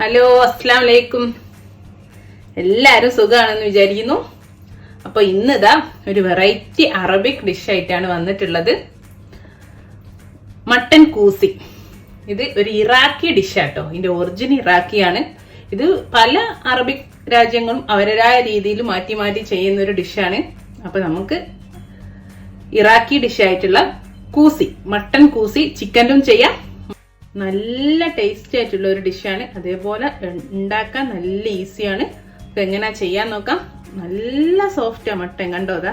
Hello, അസ്സലാമു അലൈക്കും. എല്ലാവരും സുഖമാണെന്ന് വിചാരിക്കുന്നു. അപ്പൊ ഇന്നിതാ ഒരു വെറൈറ്റി അറബിക് ഡിഷ് ആയിട്ടാണ് വന്നിട്ടുള്ളത്. മട്ടൻ കൂസി. ഇത് ഒരു ഇറാഖി ഡിഷാട്ടോ. ഇതിന്റെ ഒറിജിൻ ഇറാഖിയാണ്. ഇത് പല അറബിക് രാജ്യങ്ങളും അവരുടേതായ രീതിയിൽ മാറ്റി മാറ്റി ചെയ്യുന്ന ഒരു ഡിഷാണ്. അപ്പൊ നമുക്ക് ഇറാഖി ഡിഷായിട്ടുള്ള കൂസി, മട്ടൻ കൂസി ചിക്കനിലും ചെയ്യാം. നല്ല ടേസ്റ്റി ആയിട്ടുള്ള ഒരു ഡിഷാണ്. അതേപോലെ ഉണ്ടാക്കാൻ നല്ല ഈസിയാണ്. എങ്ങനെയാ ചെയ്യാൻ നോക്കാം. നല്ല സോഫ്റ്റാ മട്ടൻ. കണ്ടോതാ,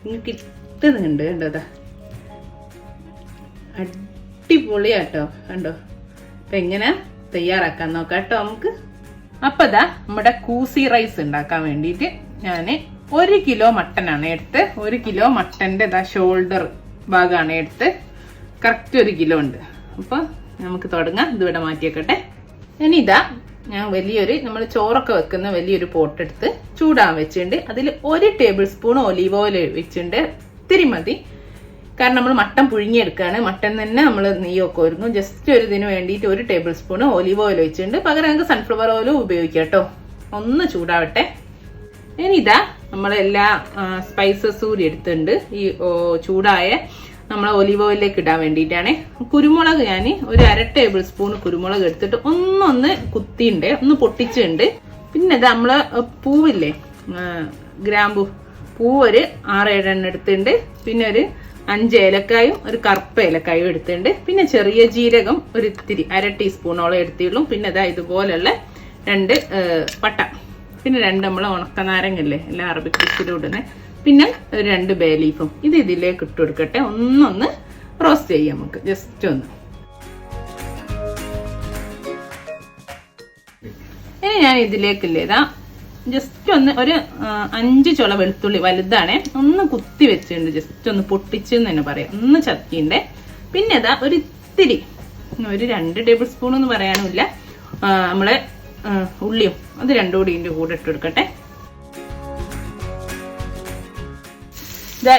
നിങ്ങൾക്ക് ഇട്ടുന്നുണ്ട്. കണ്ടോതാ, അടിപൊളിയാട്ടോ. കണ്ടോ. അപ്പൊ എങ്ങനെ തയ്യാറാക്കാൻ നോക്കാം കേട്ടോ നമുക്ക്. അപ്പൊ ഇതാ നമ്മുടെ കൂസി റൈസ് ഉണ്ടാക്കാൻ വേണ്ടിയിട്ട് ഞാന് 1 കിലോ മട്ടനാണ് എടുത്ത്. 1 കിലോ മട്ടന്റെ ഇതാ ഷോൾഡർ ഭാഗമാണ് എടുത്ത്. കറക്റ്റ് 1 കിലോ ഉണ്ട്. അപ്പൊ നമുക്ക് തുടങ്ങാം. ഇതിവിടെ മാറ്റിയേക്കട്ടെ. ഇനി ഇതാ ഞാൻ നമ്മൾ ചോറൊക്കെ വെക്കുന്ന വലിയൊരു പോട്ട് എടുത്ത് ചൂടാൻ വെച്ചിട്ടുണ്ട്. അതിൽ 1 ടേബിൾ സ്പൂൺ ഒലീവ് ഓയിൽ വെച്ചിട്ടുണ്ട്. ഇത്തിരി മതി, കാരണം നമ്മൾ മട്ടൻ പുഴുങ്ങിയെടുക്കുകയാണ്. മട്ടൻ തന്നെ നമ്മൾ നെയ്യൊക്കെ ഒരുന്നു. ജസ്റ്റ് ഒരു ഇതിന് വേണ്ടിയിട്ട് 1 ടേബിൾ സ്പൂൺ ഒലീവ് ഓയിൽ വെച്ചിട്ടുണ്ട്. പകരം നമുക്ക് സൺഫ്ലവർ ഓയിലും ഉപയോഗിക്കാം കേട്ടോ. ഒന്ന് ചൂടാവട്ടെ. ഇനി ഇതാ നമ്മളെല്ലാ സ്പൈസസും കൂടി എടുത്തിട്ടുണ്ട്. ഈ ചൂടായ നമ്മളെ ഒലിവ് ഓയിലേക്ക് ഇടാൻ വേണ്ടിയിട്ടാണ്. കുരുമുളക് ഞാൻ ഒരു 1/2 ടേബിൾ സ്പൂൺ കുരുമുളക് എടുത്തിട്ട് ഒന്ന് കുത്തിയുണ്ട്, ഒന്ന് പൊട്ടിച്ചുണ്ട്. പിന്നെ ഇത് നമ്മള് പൂവില്ലേ, ഗ്രാമ്പു പൂവ് ഒരു 6-7 എണ്ണം എടുത്തിട്ടുണ്ട്. പിന്നെ ഒരു 5 ഏലക്കായും ഒരു കറുപ്പ് ഏലക്കായും എടുത്തിട്ടുണ്ട്. പിന്നെ ചെറിയ ജീരകം ഒരു ഇത്തിരി 1/2 ടീസ്പൂണോളം എടുത്തുള്ളൂ. പിന്നെ ഇതാ ഇതുപോലുള്ള 2 പട്ട, പിന്നെ 2 നമ്മളെ ഉണക്കനാരങ്ങല്ലേ എല്ലാ അറബിക് ഡിഷിലും ഇടുന്നത്. പിന്നെ 2 ബേ ലീഫും. ഇത് ഇതിലേക്ക് ഇട്ട് കൊടുക്കട്ടെ. ഒന്ന് റോസ്റ്റ് ചെയ്യാം നമുക്ക്. ജസ്റ്റ് ഒന്ന്. ഇനി ഞാൻ ഇതിലേക്കില്ലേ ഇതാ ജസ്റ്റ് ഒരു 5 ചുള വെളുത്തുള്ളി വലുതാണേ, ഒന്ന് കുത്തി വെച്ചിട്ടുണ്ട്. ജസ്റ്റ് ഒന്ന് പൊട്ടിച്ചെന്ന് തന്നെ പറയാം. ഒന്ന് ചത്തിണ്ടേ. പിന്നെ ഇതാ ഒരു ഇത്തിരി ഒരു 2 ടേബിൾ സ്പൂൺ എന്ന് പറയാനുമില്ല, നമ്മളെ ഉള്ളിയും അത് 2 കൂടി ഇതിൻ്റെ കൂടെ ഇട്ട് കൊടുക്കട്ടെ.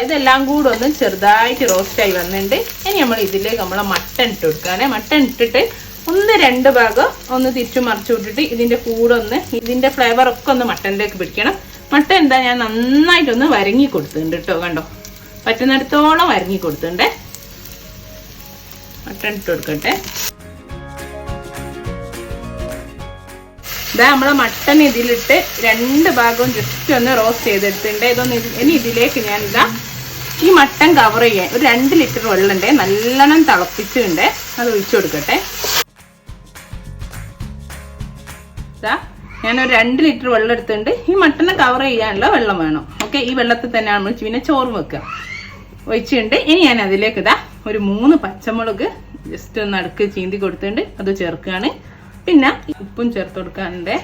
ഇതെല്ലാം കൂടെ ഒന്ന് ചെറുതായിട്ട് റോസ്റ്റായി വന്നിട്ടുണ്ട്. ഇനി നമ്മൾ ഇതിലേക്ക് നമ്മളെ മട്ടൻ ഇട്ട് കൊടുക്കുകയാണ്. മട്ടൻ ഇട്ടിട്ട് 1-2 ഭാഗം ഒന്ന് തിരിച്ചു മറിച്ചു വിട്ടിട്ട് ഇതിന്റെ കൂടെ ഇതിന്റെ ഫ്ലേവർ ഒക്കെ ഒന്ന് മട്ടനിലേക്ക് പിടിക്കണം. മട്ടൻ എന്താ ഞാൻ നന്നായിട്ടൊന്ന് വരങ്ങി കൊടുത്തിട്ടുണ്ട് കേട്ടോ. കണ്ടോ, പറ്റുന്നിടത്തോളം വരങ്ങി കൊടുത്തിട്ടുണ്ട്. മട്ടൻ ഇട്ട് കൊടുക്കട്ടെ. ഇതാ നമ്മളെ മട്ടൻ ഇതിലിട്ട് 2 ഭാഗവും ജസ്റ്റ് ഒന്ന് റോസ്റ്റ് ചെയ്തെടുത്തിട്ടുണ്ട്. ഇനി ഇതിലേക്ക് ഞാൻ ഈ മട്ടൻ കവർ ചെയ്യാൻ ഒരു 2 ലിറ്റർ വെള്ളം ഉണ്ട്, നല്ലോണം തിളപ്പിച്ചിട്ടുണ്ട്. അത് ഒഴിച്ചു കൊടുക്കട്ടെ. ഞാനൊരു 2 ലിറ്റർ വെള്ളം എടുത്തിട്ടുണ്ട്. ഈ മട്ടനെ കവർ ചെയ്യാനുള്ള വെള്ളം വേണം. ഓക്കെ, ഈ വെള്ളത്തിൽ തന്നെ നമ്മൾ പിന്നെ ചോറ് വെക്കുക. ഒഴിച്ചിട്ടുണ്ട്. ഇനി ഞാൻ അതിലേക്ക് ഒരു 3 പച്ചമുളക് ജസ്റ്റ് ഒന്ന് അടുക്ക് ചീന്തി കൊടുത്തിട്ടുണ്ട്. അത് ചേർക്കുകയാണ്. പിന്നെ ഉപ്പും ചേർത്ത് കൊടുക്കാനുണ്ട്.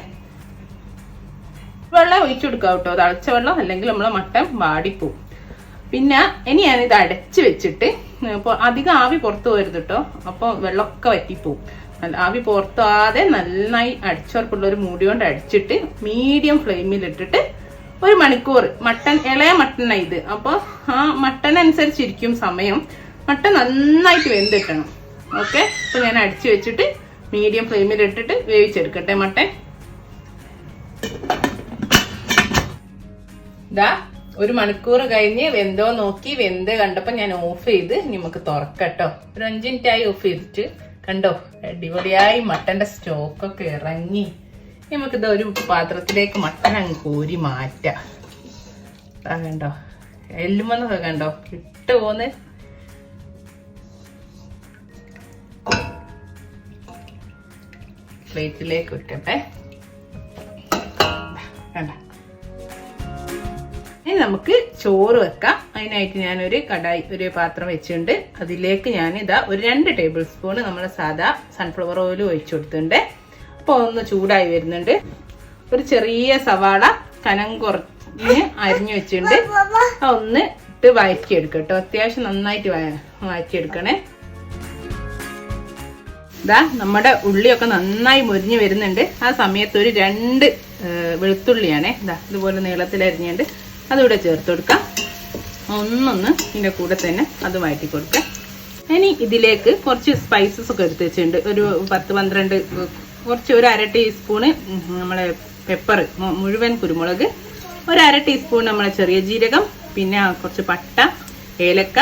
വെള്ളം ഒഴിച്ചു കൊടുക്കാം കേട്ടോ, തിളച്ച വെള്ളം, അല്ലെങ്കിൽ നമ്മളെ മട്ടൻ വാടിപ്പോവും. പിന്നെ ഇനി ഞാനിത് അടച്ച് വെച്ചിട്ട്, ഇപ്പോൾ അധികം ആവി പുറത്ത് പോരുത് കേട്ടോ, അപ്പോൾ വെള്ളമൊക്കെ വറ്റിപ്പോവും. ആവി പുറത്താതെ നന്നായി അടിച്ചുറപ്പുള്ള ഒരു മൂടി കൊണ്ട് അടിച്ചിട്ട് മീഡിയം ഫ്ലെയിമിൽ ഇട്ടിട്ട് 1 മണിക്കൂർ. മട്ടൻ ഇളയ മട്ടനാണ് ഇത്, അപ്പോൾ ആ മട്ടനനുസരിച്ചിരിക്കും സമയം. മട്ടൻ നന്നായിട്ട് വെന്തിട്ടണം. ഓക്കെ, അപ്പോൾ ഞാൻ അടിച്ചു വെച്ചിട്ട് മീഡിയം ഫ്ലെയിമിൽ ഇട്ടിട്ട് വേവിച്ചെടുക്കട്ടെ മട്ടൻ. ഇതാ 1 മണിക്കൂർ കഴിഞ്ഞ് വെന്തോ നോക്കി. വെന്ത് കണ്ടപ്പോ ഞാൻ ഓഫ് ചെയ്ത് നമുക്ക് തുറക്കട്ടോ. ഒരു 5 മിനിറ്റായി ഓഫ് ചെയ്തിട്ട്. കണ്ടോ, അടിപൊളിയായി മട്ടന്റെ സ്റ്റോക്കൊക്കെ ഇറങ്ങി. നമുക്കിത് ഒരു പാത്രത്തിലേക്ക് മട്ടൻ അങ്ങ് കോരി മാറ്റാം. കണ്ടോ, എല്ലുമെന്നൊക്കെ കണ്ടോ ഇട്ട് പോന്ന്. പ്ലേറ്റിലേക്ക് വെക്കട്ടെ. കണ്ട, ഇനി നമുക്ക് ചോറ് വെക്കാം. അതിനായിട്ട് ഞാനൊരു കടായി, ഒരു പാത്രം വെച്ചിട്ടുണ്ട്. അതിലേക്ക് ഞാൻ ഒരു 2 ടേബിൾ സ്പൂൺ നമ്മുടെ സാധാ സൺഫ്ലവർ ഓയിൽ ഒഴിച്ചു കൊടുത്തിട്ടുണ്ട്. അപ്പോൾ ഒന്ന് ചൂടായി വരുന്നുണ്ട്. ഒരു ചെറിയ സവാള കനം കുറഞ്ഞ് അരിഞ്ഞു വെച്ചിട്ടുണ്ട്. ഒന്ന് ഇട്ട് വഴറ്റിയെടുക്കട്ടോ. അത്യാവശ്യം നന്നായിട്ട് വഴറ്റിയെടുക്കണേ. നമ്മുടെ ഉള്ളിയൊക്കെ നന്നായി മുരിഞ്ഞ് വരുന്നുണ്ട്. ആ സമയത്ത് ഒരു 2 വെളുത്തുള്ളിയാണേ ഇതുപോലെ നീളത്തിൽ അരിഞ്ഞുണ്ട്. അതുകൂടെ ചേർത്ത് കൊടുക്കാം. ഒന്നൊന്ന് ഇതിൻ്റെ കൂടെ തന്നെ അത് വഴറ്റി കൊടുക്കാം. ഇനി ഇതിലേക്ക് കുറച്ച് സ്പൈസസ് ഒക്കെ എടുത്ത് വെച്ചിട്ടുണ്ട്. ഒരു 10-12 കുറച്ച് ഒരു 1/2 ടീസ്പൂണ് നമ്മളെ പെപ്പർ മുഴുവൻ കുരുമുളക്, ഒരു 1/2 ടീസ്പൂൺ നമ്മളെ ചെറിയ ജീരകം, പിന്നെ കുറച്ച് പട്ട, ഏലക്ക,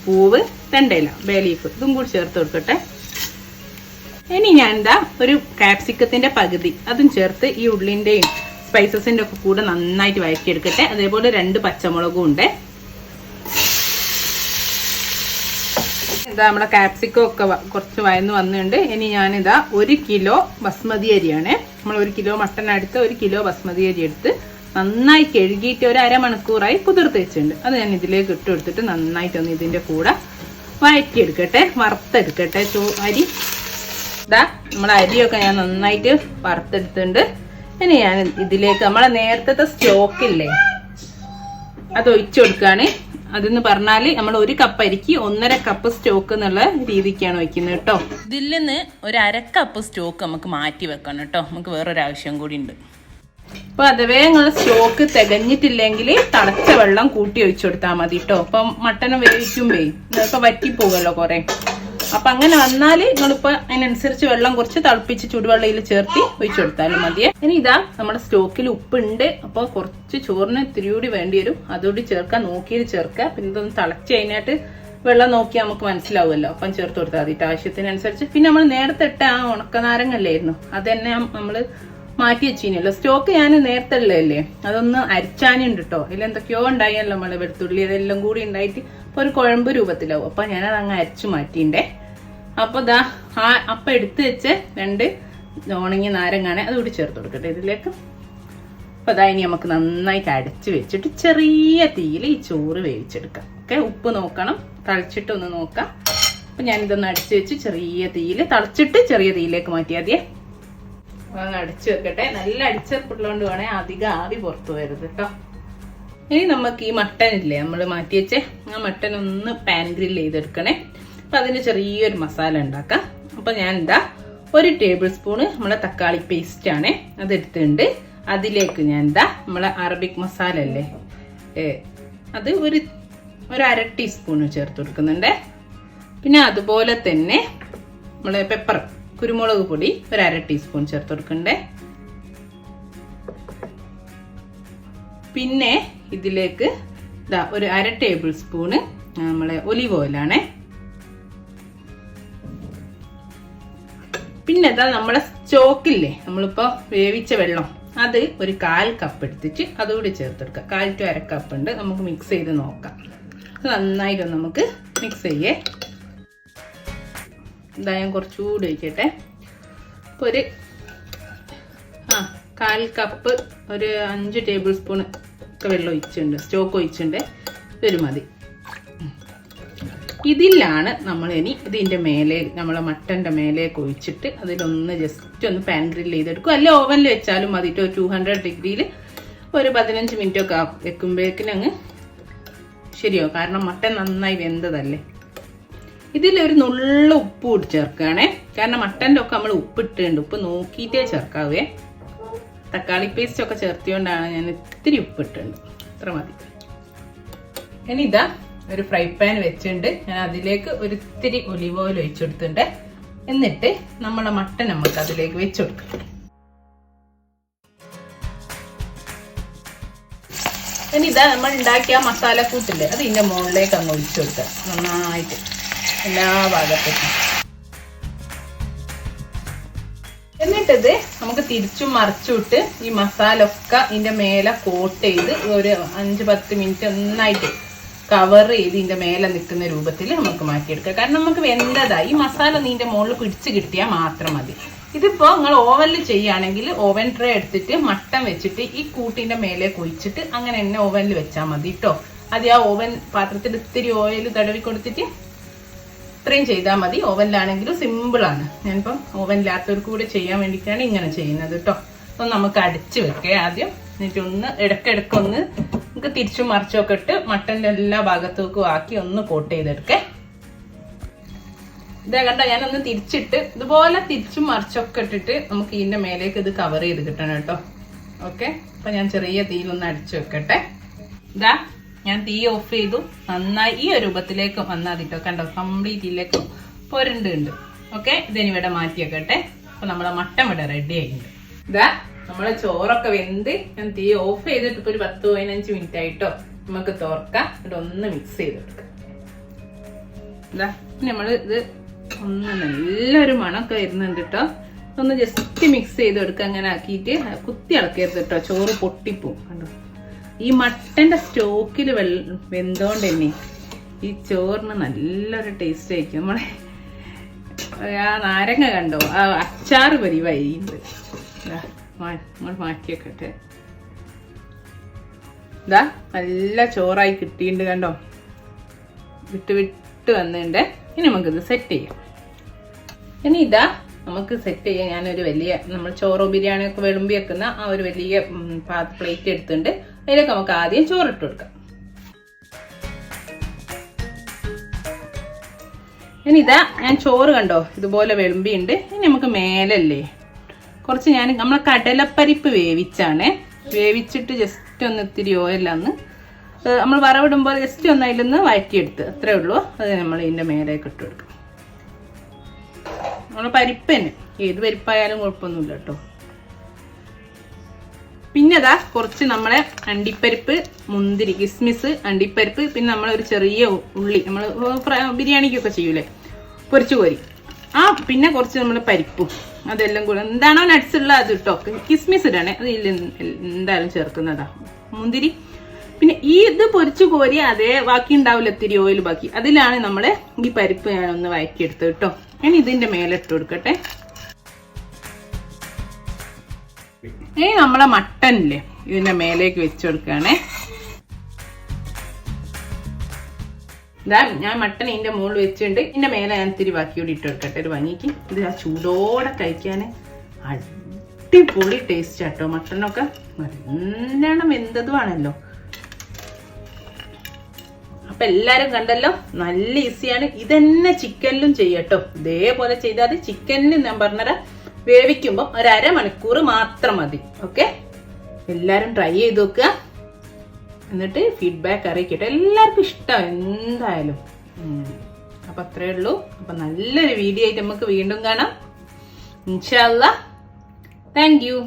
പൂവ്, 2 ഇല ബേ ലീഫ്, ഇതും കൂടി ചേർത്ത് കൊടുക്കട്ടെ. ഇനി ഞാൻ എന്താ ഒരു കാപ്സിക്കത്തിന്റെ പകുതി അതും ചേർത്ത് ഈ ഉള്ളിന്റെയും സ്പൈസസിന്റെ ഒക്കെ കൂടെ നന്നായിട്ട് വഴറ്റിയെടുക്കട്ടെ. അതേപോലെ 2 പച്ചമുളകും ഉണ്ട്. ഇതാ നമ്മുടെ കാപ്സിക്കം ഒക്കെ കുറച്ച് വയന്ന് വന്നിട്ടുണ്ട്. ഇനി ഞാനിതാ 1 കിലോ ബസ്മതി അരിയാണ്. നമ്മൾ 1 കിലോ മട്ടൺ എടുത്ത് 1 കിലോ ബസ്മതി അരി എടുത്ത് നന്നായി കഴുകിയിട്ട് ഒരു അരമണിക്കൂറായി കുതിർത്ത് വെച്ചിട്ടുണ്ട്. അത് ഞാൻ ഇതിലേക്ക് ഇട്ട് കൊടുത്തിട്ട് നന്നായിട്ടൊന്ന് ഇതിന്റെ കൂടെ വഴറ്റിയെടുക്കട്ടെ, വറുത്തെടുക്കട്ടെ. അരി ഇതാ നമ്മളെ അരിയൊക്കെ ഞാൻ നന്നായിട്ട് വറുത്തെടുത്തിട്ടുണ്ട്. ഇനി ഞാൻ ഇതിലേക്ക് നമ്മളെ നേരത്തെ സ്റ്റോക്കില്ലേ അത് ഒഴിച്ചു കൊടുക്കുകയാണ്. അതെന്ന് പറഞ്ഞാല് നമ്മൾ 1 കപ്പ് അരിക്ക് 1.5 കപ്പ് സ്റ്റോക്ക് എന്നുള്ള രീതിക്കാണ് വെക്കുന്നത് കേട്ടോ. ഇതിൽ നിന്ന് ഒരു 1/2 കപ്പ് സ്റ്റോക്ക് നമുക്ക് മാറ്റി വെക്കണം കേട്ടോ. നമുക്ക് വേറൊരാവശ്യം കൂടി ഉണ്ട്. അപ്പൊ അഥവേ നിങ്ങൾ സ്റ്റോക്ക് തികഞ്ഞിട്ടില്ലെങ്കിൽ തിളച്ച വെള്ളം കൂട്ടി ഒഴിച്ചു കൊടുത്താൽ മതി കേട്ടോ. അപ്പം മട്ടൻ വേവിക്കുമ്പേ ഇപ്പൊ വറ്റിപ്പോകല്ലോ കുറെ. അപ്പൊ അങ്ങനെ വന്നാല് നിങ്ങളിപ്പോ അതിനനുസരിച്ച് വെള്ളം കുറച്ച് തിളപ്പിച്ച് ചൂടുവെള്ളയിൽ ചേർത്തി ഒഴിച്ചു കൊടുത്താലും മതിയെ. ഇനി ഇതാ നമ്മുടെ സ്റ്റോക്കിൽ ഉപ്പുണ്ട്. അപ്പൊ കുറച്ച് ചോറിന് ഇത്തിരിയൂടി വേണ്ടി വരും. അതുകൂടി ചേർക്കാൻ നോക്കിയത് ചേർക്കുക. പിന്നെ ഇതൊന്ന് തിളച്ച് കഴിഞ്ഞിട്ട് വെള്ളം നോക്കിയാൽ നമുക്ക് മനസ്സിലാവുമല്ലോ. അപ്പം ചേർത്ത് കൊടുത്താൽ മതി ആവശ്യത്തിനനുസരിച്ച്. പിന്നെ നമ്മൾ നേരത്തെ ഇട്ട ആ ഉണക്കനാരങ്ങല്ലായിരുന്നു, അത് തന്നെ നമ്മള് മാറ്റി വെച്ചിനല്ലോ. സ്റ്റോക്ക് ഞാൻ നേരത്തെ ഉള്ളതല്ലേ, അതൊന്ന് അരിച്ചാനുണ്ട് കേട്ടോ. അതിലെന്തൊക്കെയോ ഉണ്ടായല്ലോ നമ്മള് വെളുത്തുള്ളി അതെല്ലാം കൂടി ഉണ്ടായിട്ട് ഇപ്പൊ ഒരു കുഴമ്പ് രൂപത്തിലാവും. അപ്പൊ ഞാനത് അങ്ങ് അരിച്ചു മാറ്റിണ്ടേ. അപ്പൊ ദാ അപ്പൊ എടുത്ത് വെച്ച് 2 ഉണങ്ങിയ നാരങ്ങാണ്, അതുകൂടി ചേർത്ത് കൊടുക്കട്ടെ ഇതിലേക്ക്. അപ്പൊ അതാ ഇനി നമുക്ക് നന്നായിട്ട് അടച്ച് വെച്ചിട്ട് ചെറിയ തീയിൽ ഈ ചോറ് വേവിച്ചെടുക്കാം. ഓക്കെ, ഉപ്പ് നോക്കണം, തളിച്ചിട്ട് ഒന്ന് നോക്കാം. അപ്പൊ ഞാനിതൊന്ന് അടിച്ചു വെച്ച് ചെറിയ തീയിൽ തളിച്ചിട്ട് ചെറിയ തീയിലേക്ക് മാറ്റിയാൽ മതിയെ. അങ്ങ് അടിച്ചു വെക്കട്ടെ. നല്ല അടിച്ചപ്പുള്ളതുകൊണ്ട് വേണേ അധികം ആവി പുറത്തു വരരുത് കേട്ടോ. ഇനി നമുക്ക് ഈ മട്ടൻ ഇല്ലേ നമ്മൾ മാറ്റി വെച്ചേ, ആ മട്ടൻ ഒന്ന് പാൻ ഗ്രില്ല് ചെയ്തെടുക്കണേ. അപ്പൊ അതിന് ചെറിയൊരു മസാല ഉണ്ടാക്കാം. അപ്പൊ ഞാൻ എന്താ 1 ടേബിൾ സ്പൂണ് നമ്മളെ തക്കാളി പേസ്റ്റ് ആണ് അതെടുത്തിട്ടുണ്ട്. അതിലേക്ക് ഞാൻ എന്താ നമ്മളെ അറബിക് മസാല അല്ലേ അത് ഒരു 1/2 ടീസ്പൂണ് ചേർത്ത് കൊടുക്കുന്നുണ്ട്. പിന്നെ അതുപോലെ തന്നെ നമ്മളെ പെപ്പർ കുരുമുളക് പൊടി 1/2 ടീസ്പൂൺ ചേർത്ത് കൊടുക്കണ്ടേ. പിന്നെ ഇതിലേക്ക് ഇതാ ഒരു 1/2 ടേബിൾ സ്പൂണ് നമ്മളെ ഒലിവ് ഓയിലാണ്. പിന്നെ ഇതാ നമ്മളെ സ്റ്റോക്കില്ലേ നമ്മളിപ്പോ വേവിച്ച വെള്ളം അത് ഒരു 1/4 കപ്പ് എടുത്തിട്ട് അതുകൂടി ചേർത്തെടുക്കാം. 1/4 to 1/2 കപ്പ് ഉണ്ട്. നമുക്ക് മിക്സ് ചെയ്ത് നോക്കാം. നന്നായിട്ട് നമുക്ക് മിക്സ് ചെയ്യേ. ഇതാ ഞാൻ കുറച്ചുകൂടി ഒഴിക്കട്ടെ. ഇപ്പൊ ഒരു 1/4 കപ്പ് ഒരു 5 ടേബിൾ സ്പൂൺ ഒക്കെ വെള്ളം ഒഴിച്ചിട്ടുണ്ട്, സ്റ്റോക്ക് ഒഴിച്ചിട്ടുണ്ട്. ഇതൊരു മതി. ഇതിലാണ് നമ്മൾ ഇനി ഇതിന്റെ മേലെ നമ്മളെ മട്ടന്റെ മേലേക്ക് ഒഴിച്ചിട്ട് അതിലൊന്ന് ജസ്റ്റ് ഒന്ന് പാൻ ഗ്രില്ല് ചെയ്തെടുക്കും. അല്ലെ ഓവനിൽ വെച്ചാലും മതി. 200 ഡിഗ്രിയിൽ ഒരു 15 മിനിറ്റ് ഒക്കെ വെക്കുമ്പോഴേക്കിന് അങ്ങ് ശരിയാവും. കാരണം മട്ടൻ നന്നായി വെന്തതല്ലേ. ഇതിലൊരു നുള്ള ഉപ്പ് കൂടി ചേർക്കുകയാണേ. കാരണം മട്ടൻ്റെ ഒക്കെ നമ്മൾ ഉപ്പിട്ടുണ്ട്. ഉപ്പ് നോക്കിയിട്ടേ ചേർക്കാവേ. തക്കാളി പേസ്റ്റ് ഒക്കെ ചേർത്തിയോണ്ടാണ് ഞാൻ ഇത്തിരി ഉപ്പിട്ടുണ്ട്. അത്ര മതി. ഇനി ഇതാ ഒരു ഫ്രൈ പാൻ വെച്ചിട്ടുണ്ട്. ഞാൻ അതിലേക്ക് ഒരു ഇത്തിരി ഒലിവ് ഓയിൽ ഒഴിച്ചെടുത്തിട്ടുണ്ട്. എന്നിട്ട് നമ്മളെ മട്ടൻ നമുക്ക് അതിലേക്ക് വെച്ചുകൊടുക്കാം. ഇനി ഇതാ നമ്മൾ ഉണ്ടാക്കിയ മസാലക്കൂട്ടില്ലേ അത് ഇതിന്റെ മുകളിലേക്ക് അങ്ങ് ഒഴിച്ചു കൊടുക്കുക നന്നായിട്ട് എല്ലാ ഭാഗത്തേക്കും. എന്നിട്ടിത് നമുക്ക് തിരിച്ചും മറിച്ചുവിട്ട് ഈ മസാല ഒക്കെ ഇതിന്റെ മേലെ കോട്ട് ചെയ്ത് ഒരു 5-10 മിനിറ്റ് നന്നായിട്ട് കവർ ചെയ്ത് ഇതിന്റെ മേലെ നിൽക്കുന്ന രൂപത്തിൽ നമുക്ക് മാറ്റിയെടുക്കാം. കാരണം നമുക്ക് വെന്തതായി ഈ മസാല നീന്റെ മുകളിൽ പിടിച്ച് കിട്ടിയാൽ മാത്രം മതി. ഇതിപ്പോ നിങ്ങൾ ഓവനിൽ ചെയ്യുകയാണെങ്കിൽ ഓവൻ ട്രേ എടുത്തിട്ട് മട്ടൻ വെച്ചിട്ട് ഈ കൂട്ടിന്റെ മേലെ കൊഴിച്ചിട്ട് അങ്ങനെ തന്നെ ഓവനിൽ വെച്ചാൽ മതി കേട്ടോ. അത് ആ ഓവൻ പാത്രത്തിൽ ഇത്തിരി ഓയിൽ തടവി കൊടുത്തിട്ട് ഇത്രയും ചെയ്താൽ മതി. ഓവനിലാണെങ്കിലും സിമ്പിളാണ്. ഞാനിപ്പം ഓവനില്ലാത്തവർക്ക് കൂടെ ചെയ്യാൻ വേണ്ടിയിട്ടാണ് ഇങ്ങനെ ചെയ്യുന്നത് കേട്ടോ. അപ്പം നമുക്ക് അടിച്ച് വെക്കേ ആദ്യം. എന്നിട്ട് ഒന്ന് ഇടയ്ക്കിടയ്ക്കൊന്ന് നമുക്ക് തിരിച്ചും മറിച്ചൊക്കെ ഇട്ട് മട്ടൻ്റെ എല്ലാ ഭാഗത്തേക്കും ആക്കി ഒന്ന് കോട്ട് ചെയ്തെടുക്കേ. ഇതാ കണ്ട ഞാനൊന്ന് തിരിച്ചിട്ട് ഇതുപോലെ തിരിച്ചും മറിച്ചൊക്കെ ഇട്ടിട്ട് നമുക്ക് ഇതിന്റെ മേലേക്ക് ഇത് കവർ ചെയ്ത് കിട്ടണം കേട്ടോ. ഓക്കെ, അപ്പൊ ഞാൻ ചെറിയ തീയിലൊന്ന് അടിച്ചു വെക്കട്ടെ. ഇതാ ഞാൻ തീ ഓഫ് ചെയ്തു. നന്നായി ഈ ഒരു രൂപത്തിലേക്ക് വന്നാൽ കേട്ടോ. കണ്ടോ കംപ്ലീറ്റ് ഇതിലേക്ക് പൊരുണ്ടുണ്ട്. ഓക്കെ, ഇതിനിവിടെ മാറ്റി വെക്കട്ടെ. അപ്പൊ നമ്മളെ മട്ടൻ ഇവിടെ റെഡി ആയിട്ടുണ്ട്. ഇതാ നമ്മളെ ചോറൊക്കെ വെന്ത് ഞാൻ തീ ഓഫ് ചെയ്തിട്ട് ഇപ്പൊ ഒരു 10-15 മിനിറ്റ് ആയിട്ടോ. നമുക്ക് തുറക്കാം, ഇവിടെ ഒന്ന് മിക്സ് ചെയ്ത് കൊടുക്കാം. ഇതാ നമ്മള് ഇത് ഒന്ന് നല്ലൊരു മണമൊക്കെ വരുന്നുണ്ട് കേട്ടോ. ഒന്ന് ജസ്റ്റ് മിക്സ് ചെയ്ത് കൊടുക്കുക. അങ്ങനെ ആക്കിയിട്ട് കുത്തി ഇളക്കരുത് കേട്ടോ, ചോറ് പൊട്ടിപ്പോവും. കണ്ടോ, ഈ മട്ടന്റെ സ്റ്റോക്കിൽ വെന്തോണ്ട് തന്നെ ഈ ചോറിന് നല്ലൊരു ടേസ്റ്റ് ആയിരിക്കും. നമ്മളെ ആ നാരങ്ങ കണ്ടോ, ആ അച്ചാറ് പരിവായിണ്ട്. നമ്മൾ മാറ്റിയൊക്കെ ഇതാ നല്ല ചോറായി കിട്ടിയിട്ടുണ്ട്. കണ്ടോ, വിട്ട് വിട്ട് വന്നിട്ടുണ്ട്. ഇനി നമുക്കിത് സെറ്റ് ചെയ്യാം. ഇനി ഇതാ നമുക്ക് സെറ്റ് ചെയ്യാൻ ഞാനൊരു വലിയ നമ്മൾ ചോറോ ബിരിയാണി ഒക്കെ വിളമ്പി വെക്കുന്ന ആ ഒരു വലിയ പ്ലേറ്റ് എടുത്തിട്ടുണ്ട്. അതിലേക്ക് നമുക്ക് ആദ്യം ചോറിട്ട് കൊടുക്കാം. ഇനി ഇതാ ഞാൻ ചോറ് കണ്ടോ ഇതുപോലെ വിളമ്പിയുണ്ട്. ഇനി നമുക്ക് മേലല്ലേ കുറച്ച് നമ്മളെ കടലപ്പരിപ്പ് വേവിച്ചിട്ട് ജസ്റ്റ് ഒന്ന് ഇത്തിരി ഓയിലന്ന് നമ്മൾ വറവിടുമ്പോൾ ജസ്റ്റ് ഒന്ന് അതിലൊന്ന് വഴറ്റിയെടുത്ത്, അത്രേ ഉള്ളൂ. അത് നമ്മൾ ഇതിന്റെ മേലേക്ക് ഇട്ട് കൊടുക്കും. നമ്മളെ പരിപ്പ് തന്നെ, ഏത് പരിപ്പായാലും കുഴപ്പമൊന്നുമില്ല കേട്ടോ. പിന്നെ അതാ കുറച്ച് നമ്മളെ അണ്ടിപ്പരിപ്പ്, മുന്തിരി, കിസ്മിസ്, അണ്ടിപ്പരിപ്പ്, പിന്നെ നമ്മളൊരു ചെറിയ ഉള്ളി, നമ്മൾ ബിരിയാണിക്കൊക്കെ ചെയ്യൂലേ പൊരിച്ചു കോരി, പിന്നെ കുറച്ച് നമ്മള് പരിപ്പും അതെല്ലാം കൂടെ എന്താണോ നട്ട്സ് ഉള്ള അത് ഇട്ടോ. കിസ്മിസ് ഇടണേ, അത് എന്തായാലും ചേർക്കുന്നതാ. മുന്തിരി, പിന്നെ ഈ ഇത് പൊരിച്ചു കോരി അതേ ബാക്കി ഉണ്ടാവില്ല, ഇത്തിരി ഓയിൽ ബാക്കി, അതിലാണ് നമ്മള് ഈ പരിപ്പ് ഞാനൊന്ന് വഴറ്റിയെടുത്ത് കേട്ടോ. ഇനി ഇതിന്റെ മേലെ ഇട്ട് കൊടുക്കട്ടെ. ഇനി നമ്മളെ മട്ടനില്ലേ ഇതിന്റെ മേലേക്ക് വെച്ച് കൊടുക്കുകയാണേ. ഇതാ ഞാൻ മട്ടൻ ഇതിന്റെ മുകളിൽ വെച്ചിട്ടുണ്ട്. ഇതിന്റെ മേലെ ഞാൻ ഇത്തിരി ബാക്കിയോടെ ഇട്ട് കൊടുക്കട്ടെ ഒരു ഭംഗിക്ക്. ഇത് ആ ചൂടോടെ കഴിക്കാൻ അടിപൊളി ടേസ്റ്റ് ആട്ടോ. മട്ടനൊക്കെ നല്ലോണം വെന്തതുമാണല്ലോ. അപ്പൊ എല്ലാരും കണ്ടല്ലോ, നല്ല ഈസിയാണ്. ഇതന്നെ ചിക്കനിലും ചെയ്യട്ടോ. ഇതേപോലെ ചെയ്താൽ മതി. ചിക്കനിൽ ഞാൻ പറഞ്ഞുതരാം, വേവിക്കുമ്പോൾ ഒരു അരമണിക്കൂർ മാത്രം മതി. ഓക്കെ, എല്ലാരും ട്രൈ ചെയ്ത് നോക്കുക, എന്നിട്ട് ഫീഡ്ബാക്ക് അറിയിക്കട്ടെ. എല്ലാവർക്കും ഇഷ്ടം എന്തായാലും. അപ്പൊ അത്രേ ഉള്ളൂ. അപ്പൊ നല്ലൊരു വീഡിയോ ആയിട്ട് നമുക്ക് വീണ്ടും കാണാം ഇൻഷാ അല്ലാഹ്. Thank you.